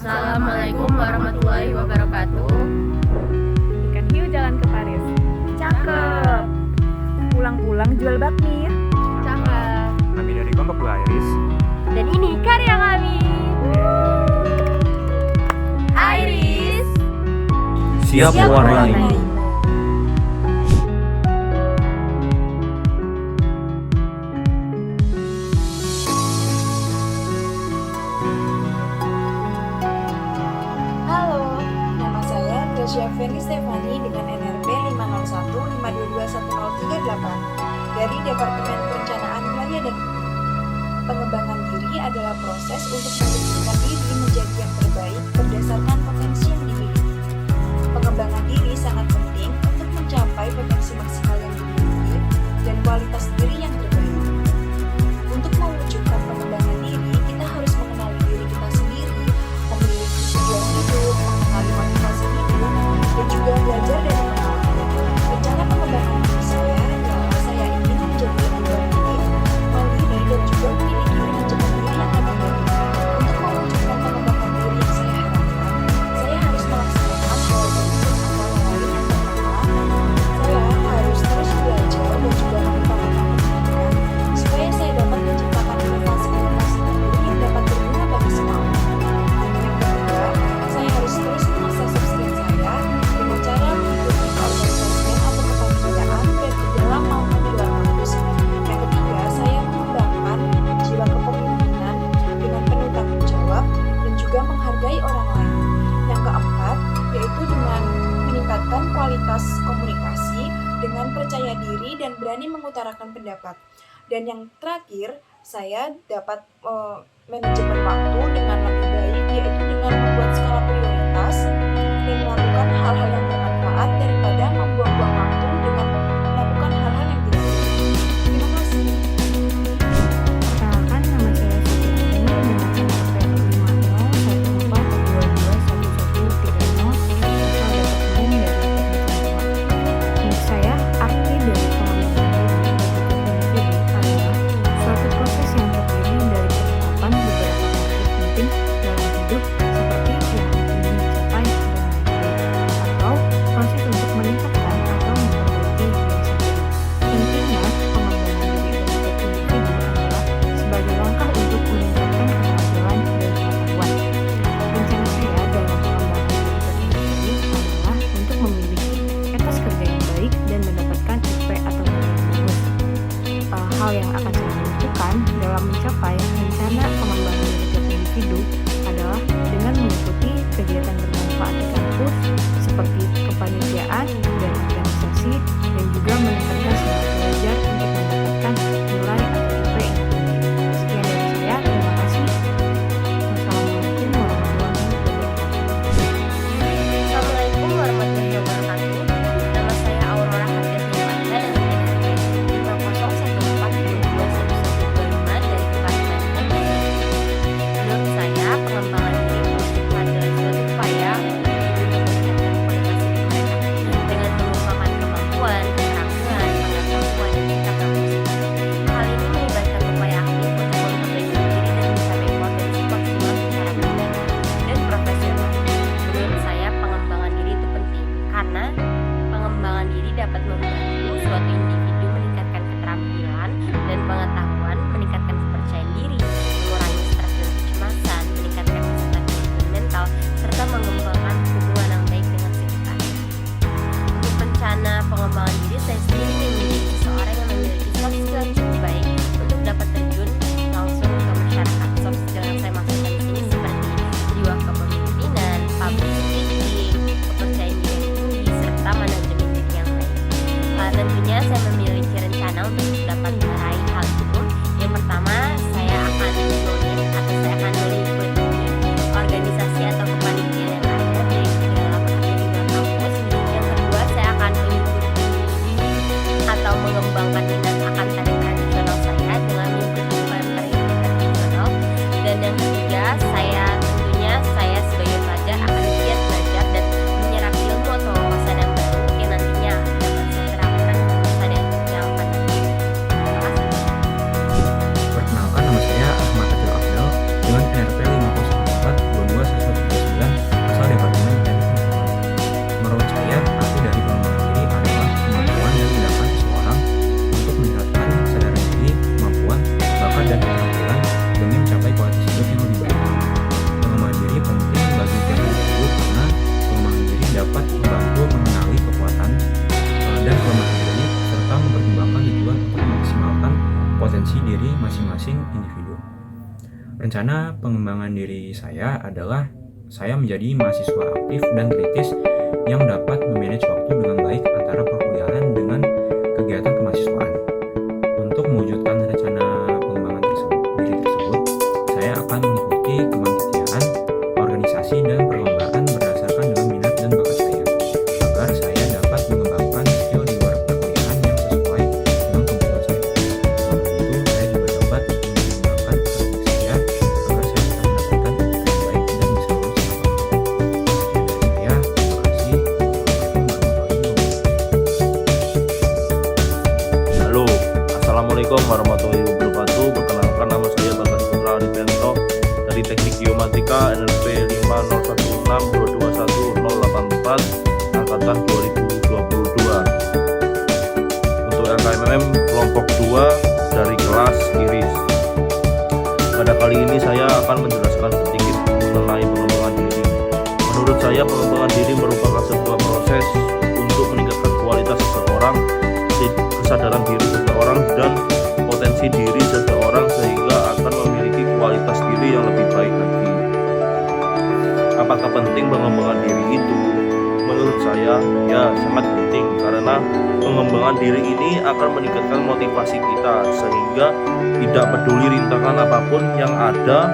Assalamualaikum warahmatullahi wabarakatuh. Ikan hiu jalan ke Paris. Cakep. Pulang-pulang jual bakmi. Cakep. Kami dari kelompok Dua Iris. Dan ini karya kami. Iris. Siap mewarnai. Halo, nama saya Gracia Feni Stefani dengan NRP 50152210338 dari Departemen Perencanaan Wilayah dan Pengembangan Diri adalah proses untuk mewujudkan diri menjadi yang terbaik berdasarkan potensi yang dimiliki. Pengembangan diri sangat penting untuk mencapai potensi maksimal yang dimiliki dan kualitas diri yang terbaik. Untuk mewujudkan pengembangan diri, kita harus mengenali diri kita sendiri, memiliki tujuan hidup, mengenali motivasi hidup, dan juga belajar dari pengalaman. Rencana pengembangan diri saya adalah saya ingin menjadi lebih produktif, mandiri, dan juga memiliki manajemen diri yang lebih baik. Untuk mewujudkan pengembangan diri yang saya harapkan, saya harus melaksanakan hal tersebut antara lain yang pertama, saya harus terus belajar dan juga mengutamakan pendidikan supaya saya dapat menciptakan inovasi-inovasi baru yang dapat berguna bagi semua orang. Yang kedua, saya harus terus mengasah soft skill saya dengan cara mengikuti keorganisasian atau kepanitiaan baik di dalam maupun di luar kampus. Yang ketiga, saya mengembangkan jiwa kepemimpinan dengan penuh tanggung jawab dan juga menghargai orang lain. Yang keempat, yaitu dengan meningkatkan kualitas komunikasi dengan percaya diri dan berani mengutarakan pendapat. Dan yang terakhir, saya dapat manajemen waktu dengan lebih baik, yaitu dengan membuat skala prioritas dan melakukan hal-hal yang bermanfaat daripada membuang-buang waktu dengan melakukan hal-hal yang tidak penting. Terima kasih. Perkenalkan, nama saya Siti Anteni dengan NRP 5014221130 asal Departemen dari Teknik Lingkungan. Menurut saya, arti dari pengembangan diri bagi individu adalah suatu proses yang terdiri dari penerapan beberapa motif penting Rencana pengembangan diri saya adalah saya menjadi mahasiswa aktif dan kritis yang dapat memanage waktu dengan baik antara perkuliahan dengan kegiatan kemahasiswaan. Untuk mewujudkan rencana pengembangan diri tersebut, saya akan mengikuti kepanitiaan, organisasi, dan perlombaan berdasarkan dengan minat dan bakat saya, agar saya dapat mengembangkan skill di luar perkuliahan yang sesuai dengan kemampuan saya. Selain itu, saya juga dapat mengembangkan akademik saya agar saya bisa mendapatkan yang baik dan bisa lulus tepat waktu. Sekian dari saya, terima kasih. Halo, Assalamualaikum warahmatullahi wabarakatuh. Perkenalkan, nama saya Bagas Putra Arifianto dari Teknik Geomatika NLP 501622184 angkatan 2022. Untuk LKMM kelompok 2 dari kelas Iris. Pada kali ini saya akan menjelaskan sedikit mengenai pengembangan diri. Menurut saya, pengembangan diri merupakan sebuah proses untuk meningkatkan kualitas seseorang, kesadaran diri seseorang, dan potensi diri seseorang sehingga akan memiliki kualitas diri yang lebih baik lagi. Apakah penting pengembangan diri itu? Menurut saya, ya sangat penting, karena pengembangan diri ini akan meningkatkan motivasi kita sehingga tidak peduli rintangan apapun yang ada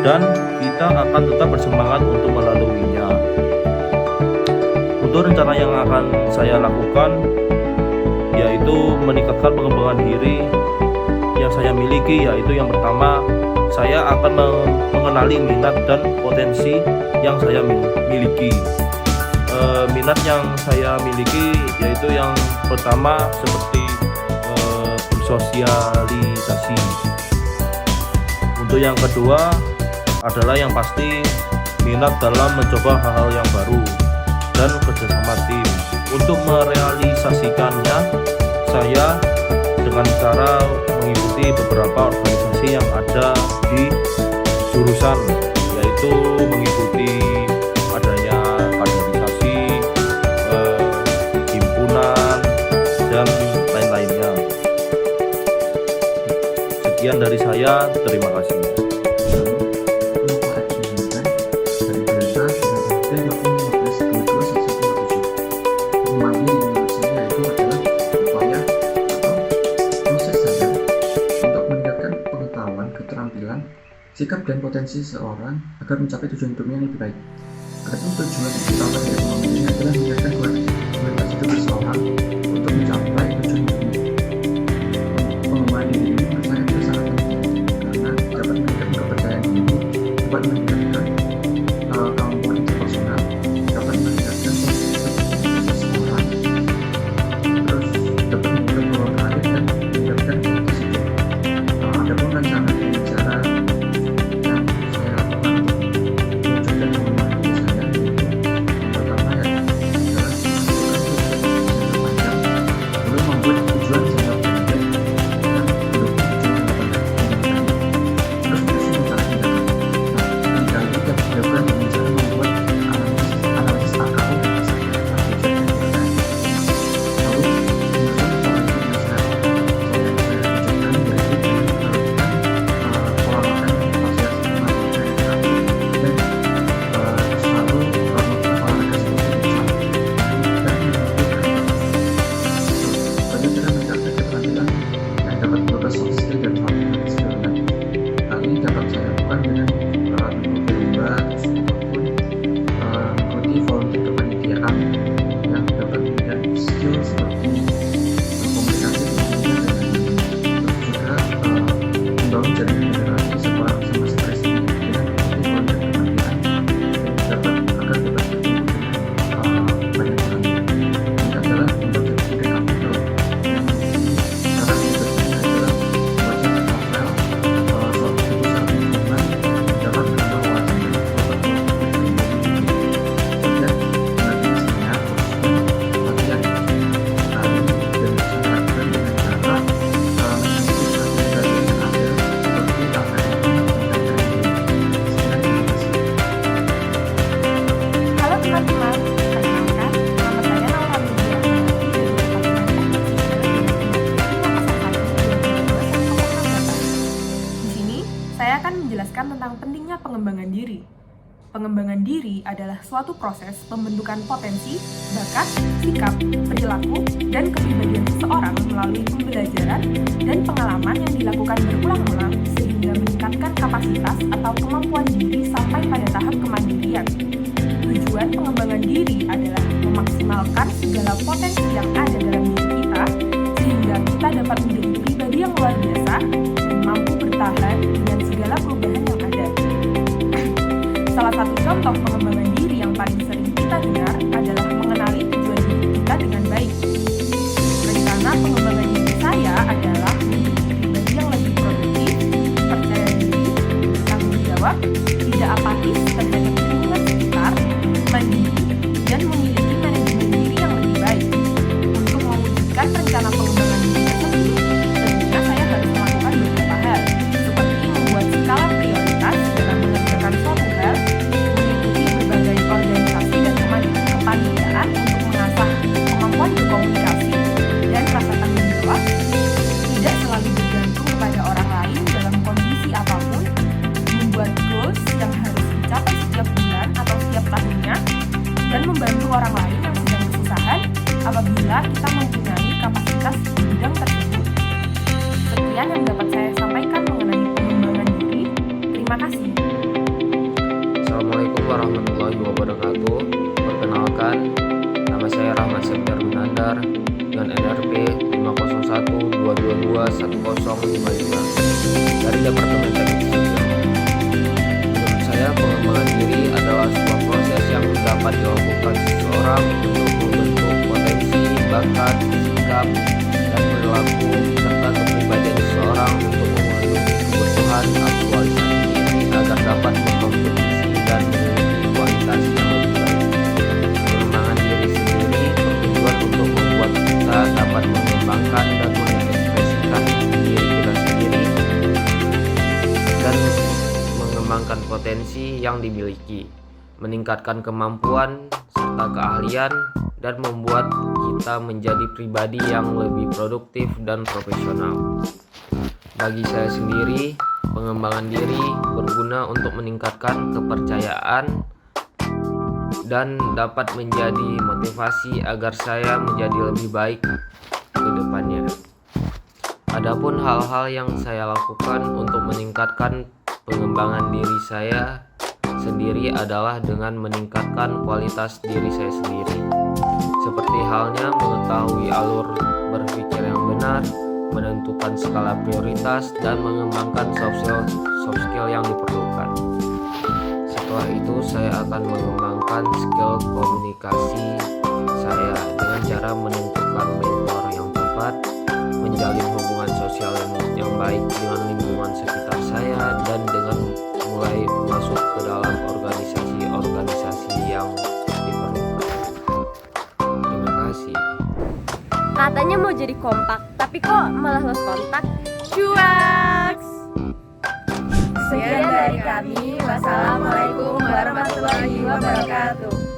dan kita akan tetap bersemangat untuk melaluinya. Untuk rencana yang akan saya lakukan yaitu meningkatkan pengembangan diri yang saya miliki, yaitu yang pertama, saya akan mengenali minat dan potensi yang saya miliki. Minat yang saya miliki yaitu yang pertama seperti bersosialisasi. Untuk yang kedua adalah yang pasti minat dalam mencoba hal-hal yang baru dan kerjasama tim. Untuk merealisasikannya, saya dengan cara mengikuti beberapa organisasi yang ada di jurusan, yaitu mengikuti adanya kaderisasi, himpunan, dan lain-lainnya. Sekian dari saya, terima kasih. Manfaat kegiatan dari data dan maupun 15.22.117. Pengembangan diri menurut saya itu adalah upaya atau proses saya untuk meningkatkan pengetahuan, keterampilan, sikap dan potensi seseorang agar mencapai tujuan hidupnya yang lebih baik. Adapun tujuan utama dari pengembangan diri adalah meningkatkan kualitas hidup seseorang untuk mencapai tujuan hidupnya. Pengembangan diri ini menurut saya itu sangat penting karena dapat meningkatkan kepercayaan diri, dapat meningkatkan kemampuan interpersonal, dapat meningkatkan seseorang, terus dapat meningkatkan peluang karir dan meningkatkan kualitas hidup. Adapun rencana dan cara yang saya lakukan untuk mewujudkan pengembangan diri saya, yaitu yang pertama adalah Pengembangan diri adalah suatu proses pembentukan potensi, bakat, sikap, perilaku, dan kepribadian seseorang melalui pembelajaran dan pengalaman yang dilakukan berulang-ulang sehingga meningkatkan kapasitas atau kemampuan diri sampai pada tahap kemandirian. Tujuan pengembangan diri adalah memaksimalkan segala potensi yang ada dalam diri kita sehingga kita dapat menjadi pribadi yang luar biasa dan mampu bertahan dengan segala perubahan yang ada. Salah satu contoh pengembangan diri yang paling sering kita dengar adalah mengenali tujuan diri kita dengan baik. Rencana pengembangan diri saya adalah menjadi pribadi yang lebih produktif, percaya diri, bertanggung jawab, tidak apatis terhadap lingkungan sekitar, mandiri, dan memiliki manajemen diri yang lebih baik. Untuk mewujudkan rencana pengembangan diri tersebut, tentunya saya harus melakukan beberapa hal, seperti membuat skala prioritas dalam mengerjakan suatu hal, mengikuti berbagai organisasi dan kepanitiaan untuk mengasah kemampuan berkomunikasi dan rasa tanggung jawab, tidak selalu bergantung kepada orang lain dalam kondisi apapun, membuat goals yang harus dicapai setiap bulan atau setiap tahunnya, dan membantu orang lain yang sedang kesusahan apabila kita mempunyai kapasitas di bidang tersebut. Sekian yang dapat saya sampaikan mengenai pengembangan diri. Terima kasih. Assalamualaikum warahmatullahi wabarakatuh. Perkenalkan, nama saya Rahmat Septiar Winandar dengan NRP 50122210055 dari Departemen Teknik Sipil. Menurut saya, pengembangan diri adalah sebuah proses yang dapat dilakukan seseorang untuk membentuk potensi, bakat, sikap, dan perilaku serta kepribadian seseorang untuk memenuhi kebutuhan aktualisasi diri agar dapat berkompetisi dan memiliki kualitas yang lebih baik. Pengembangan diri sendiri bertujuan untuk membuat kita dapat mengembangkan dan mengekspresikan diri kita sendiri dan mengembangkan potensi yang dimiliki, meningkatkan kemampuan serta keahlian, dan membuat kita menjadi pribadi yang lebih produktif dan profesional. Bagi saya sendiri, pengembangan diri berguna untuk meningkatkan kepercayaan dan dapat menjadi motivasi agar saya menjadi lebih baik ke depannya. Adapun hal-hal yang saya lakukan untuk meningkatkan pengembangan diri saya sendiri adalah dengan meningkatkan kualitas diri saya sendiri. Seperti halnya mengetahui alur berpikir yang benar, menentukan skala prioritas, dan mengembangkan soft skill yang diperlukan. Setelah itu saya akan mengembangkan skill komunikasi saya dengan cara menentukan mentor yang tepat, menjalin hubungan sosial yang baik dengan lingkungan sekitar saya, dan dengan mulai masuk ke dalam organisasi-organisasi yang diperlukan. Terima kasih. Katanya mau jadi kompak, tapi kok malah lost kontak? Cuaks! Sekian dari kami. Wassalamualaikum warahmatullahi wabarakatuh.